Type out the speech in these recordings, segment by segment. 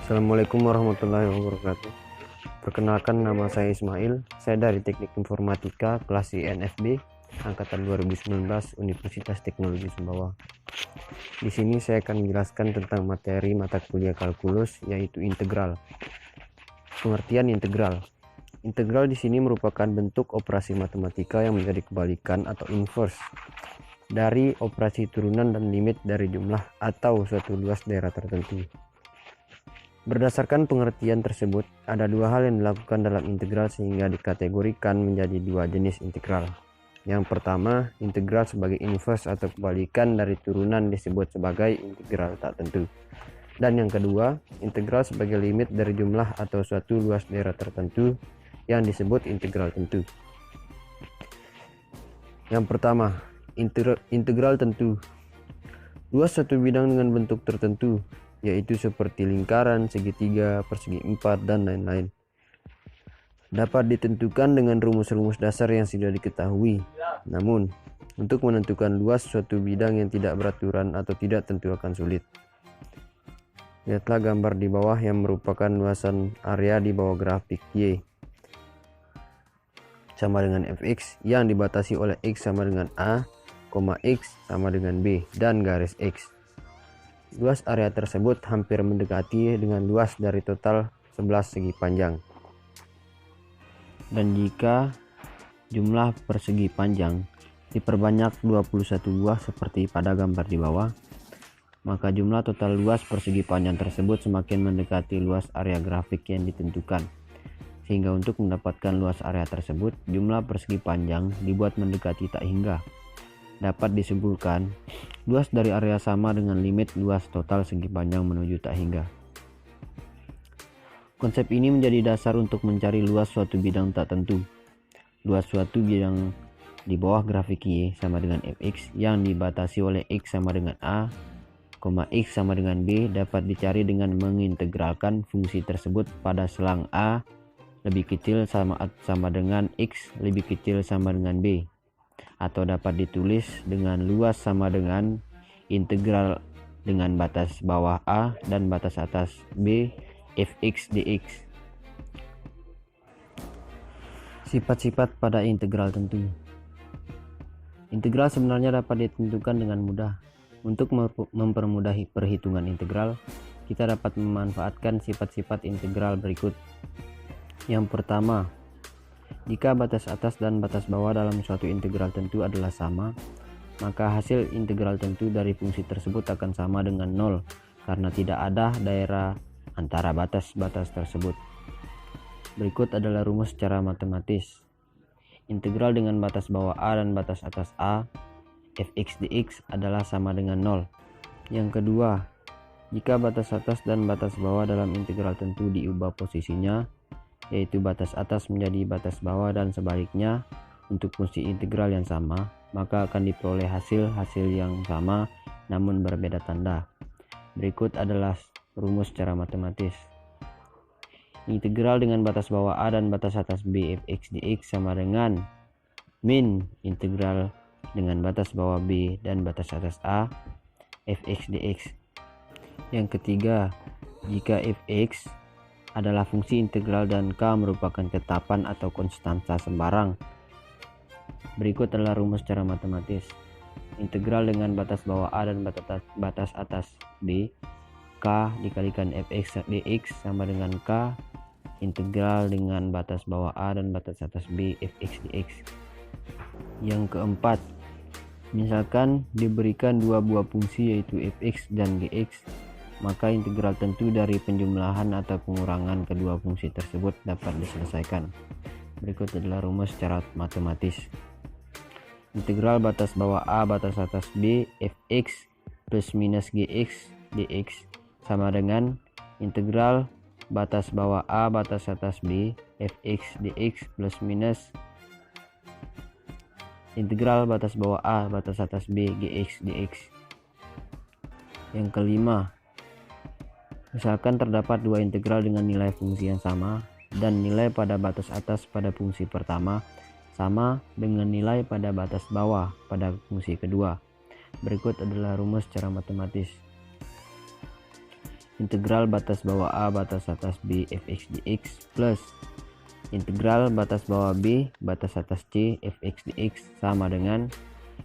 Assalamualaikum warahmatullahi wabarakatuh. Perkenalkan, nama saya Ismail. Saya dari Teknik Informatika kelas INFB angkatan 2019 Universitas Teknologi Sumbawa. Di sini saya akan menjelaskan tentang materi mata kuliah kalkulus, yaitu integral. Pengertian integral. Integral di sini merupakan bentuk operasi matematika yang menjadi kebalikan atau inverse dari operasi turunan dan limit dari jumlah atau suatu luas daerah tertentu. Berdasarkan pengertian tersebut, ada dua hal yang dilakukan dalam integral sehingga dikategorikan menjadi dua jenis integral. Yang pertama, integral sebagai inverse atau kebalikan dari turunan disebut sebagai integral tak tentu. Dan yang kedua, integral sebagai limit dari jumlah atau suatu luas daerah tertentu yang disebut integral tentu. Yang pertama, integral tentu. Luas suatu bidang dengan bentuk tertentu, yaitu seperti lingkaran, segitiga, persegi empat, dan lain-lain. Dapat ditentukan dengan rumus-rumus dasar yang sudah diketahui. Namun, untuk menentukan luas suatu bidang yang tidak beraturan atau tidak tentu akan sulit. Lihatlah gambar di bawah yang merupakan luasan area di bawah grafik Y sama dengan fx yang dibatasi oleh x sama dengan a, x sama dengan b, dan garis x. Luas area tersebut hampir mendekati dengan luas dari total 11 segi panjang. Dan jika jumlah persegi panjang diperbanyak 21 buah seperti pada gambar di bawah, maka jumlah total luas persegi panjang tersebut semakin mendekati luas area grafik yang ditentukan. Sehingga untuk mendapatkan luas area tersebut, jumlah persegi panjang dibuat mendekati tak hingga. Dapat disimpulkan, luas dari area sama dengan limit luas total segi panjang menuju tak hingga. Konsep ini menjadi dasar untuk mencari luas suatu bidang tak tentu. Luas suatu bidang di bawah grafik Y sama dengan fx yang dibatasi oleh x sama dengan a, x sama dengan b dapat dicari dengan mengintegralkan fungsi tersebut pada selang a lebih kecil sama dengan x lebih kecil sama dengan b. Atau dapat ditulis dengan luas sama dengan integral dengan batas bawah a dan batas atas b fx dx. Sifat-sifat pada integral tentu. Integral sebenarnya dapat ditentukan dengan mudah. Untuk mempermudah perhitungan integral, kita dapat memanfaatkan sifat-sifat integral berikut. Yang pertama, jika batas atas dan batas bawah dalam suatu integral tentu adalah sama, maka hasil integral tentu dari fungsi tersebut akan sama dengan 0 karena tidak ada daerah antara batas-batas tersebut. Berikut adalah rumus secara matematis. Integral dengan batas bawah a dan batas atas a, fx dx adalah sama dengan 0. Yang kedua, jika batas atas dan batas bawah dalam integral tentu diubah posisinya, yaitu batas atas menjadi batas bawah dan sebaliknya untuk fungsi integral yang sama, maka akan diperoleh hasil yang sama namun berbeda tanda. Berikut adalah rumus secara matematis. Integral dengan batas bawah a dan batas atas b fx dx sama dengan min integral dengan batas bawah b dan batas atas a fx dx. Yang ketiga, jika fx adalah fungsi integral dan k merupakan ketetapan atau konstanta sembarang. Berikut adalah rumus secara matematis. Integral dengan batas bawah a dan batas atas b, k dikalikan fx dx sama dengan k integral dengan batas bawah a dan batas atas b fx dx. Yang keempat, misalkan diberikan dua buah fungsi yaitu fx dan gx, maka integral tentu dari penjumlahan atau pengurangan kedua fungsi tersebut dapat diselesaikan. Berikut adalah rumus secara matematis. Integral batas bawah a batas atas b fx plus minus gx dx sama dengan integral batas bawah a batas atas b fx dx plus minus integral batas bawah a batas atas b gx dx. Yang kelima, misalkan terdapat dua integral dengan nilai fungsi yang sama dan nilai pada batas atas pada fungsi pertama sama dengan nilai pada batas bawah pada fungsi kedua. Berikut adalah rumus secara matematis. integral batas bawah A batas atas B fx dx plus integral batas bawah B batas atas C fx dx sama dengan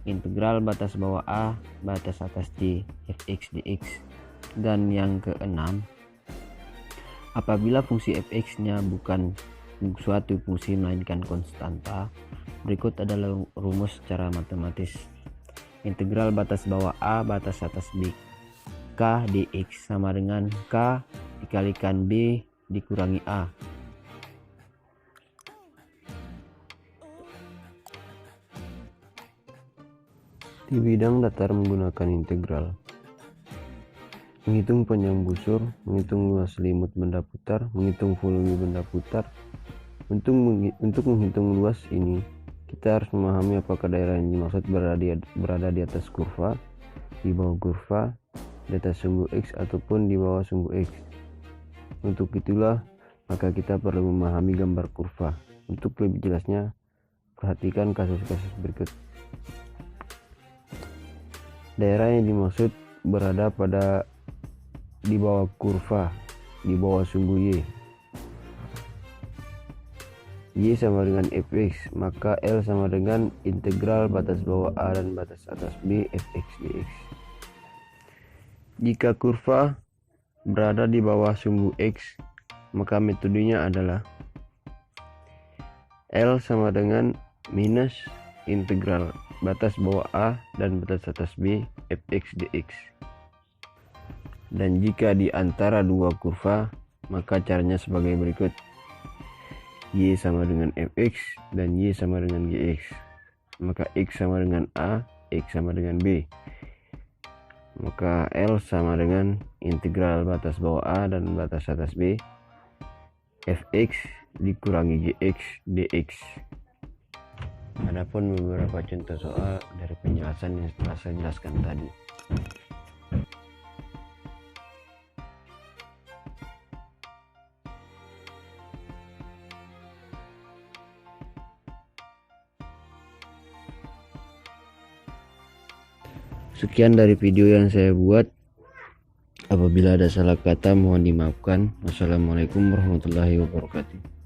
integral batas bawah A batas atas C fx dx. Dan yang keenam, apabila fungsi fx nya bukan suatu fungsi melainkan konstanta, berikut adalah rumus secara matematis. Integral batas bawah A batas atas B k dx sama dengan k dikalikan B dikurangi A. Di bidang datar menggunakan integral, menghitung panjang busur, menghitung luas selimut benda putar, menghitung volume benda putar. Untuk menghitung luas ini, kita harus memahami apakah daerah yang dimaksud berada di atas kurva, di bawah kurva, di atas sumbu X ataupun di bawah sumbu X. Untuk itulah maka kita perlu memahami gambar kurva. Untuk lebih jelasnya, perhatikan kasus-kasus berikut. Daerah yang dimaksud berada di bawah kurva, di bawah sumbu Y sama dengan fx, maka L sama dengan integral batas bawah A dan batas atas B fx dx. Jika kurva berada di bawah sumbu X, maka metodenya adalah L sama dengan minus integral batas bawah A dan batas atas B fx dx. Dan jika di antara dua kurva, maka caranya sebagai berikut. Y sama dengan fx dan Y sama dengan gx, maka X sama dengan A, X sama dengan B, maka L sama dengan integral batas bawah A dan batas atas B fx dikurangi gx dx. Adapun beberapa contoh soal dari penjelasan yang telah saya jelaskan tadi. Sekian dari video yang saya buat. Apabila ada salah kata mohon dimaafkan. Wassalamualaikum warahmatullahi wabarakatuh.